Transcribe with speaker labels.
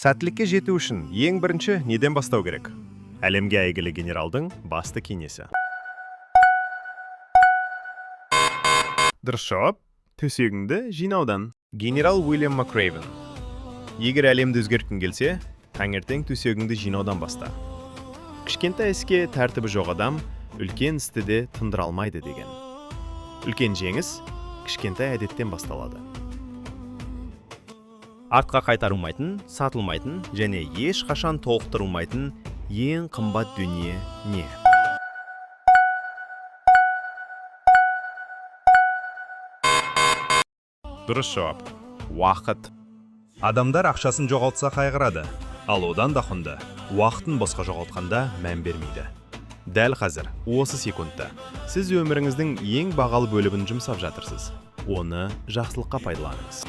Speaker 1: Сәттілікке жету үшін ең бірінші неден бастау керек? Әлемге әйгілі генералдың басты кеңесі. Дұрыс жауап, төсегіңді жинаудан. Генерал Уильям Макрейвен. Егер әлемді өзгерткің келсе, таңертең төсегіңді жинаудан баста. Кішкентай іске тәртібі жоқ адам үлкен істі де тындыра алмайды деген. Үлкен жеңіс кішкентай әдеттен басталады.
Speaker 2: Артқа қайтарылмайтын, сатылмайтын және ешқашан толықтырылмайтын ең қымбат дүние не?
Speaker 1: Дұрыс жауап. Уақыт.
Speaker 3: Адамдар ақшасын жоғалтса қайғырады, ал одан да құнды, уақытын босқа жоғалтқанда мән бермейді.
Speaker 1: Дәл қазір, осы секундта, сіз өміріңіздің ең бағалы бөлігін жұмсап жатырсыз. Оны жақсылыққа пайдаланыңыз.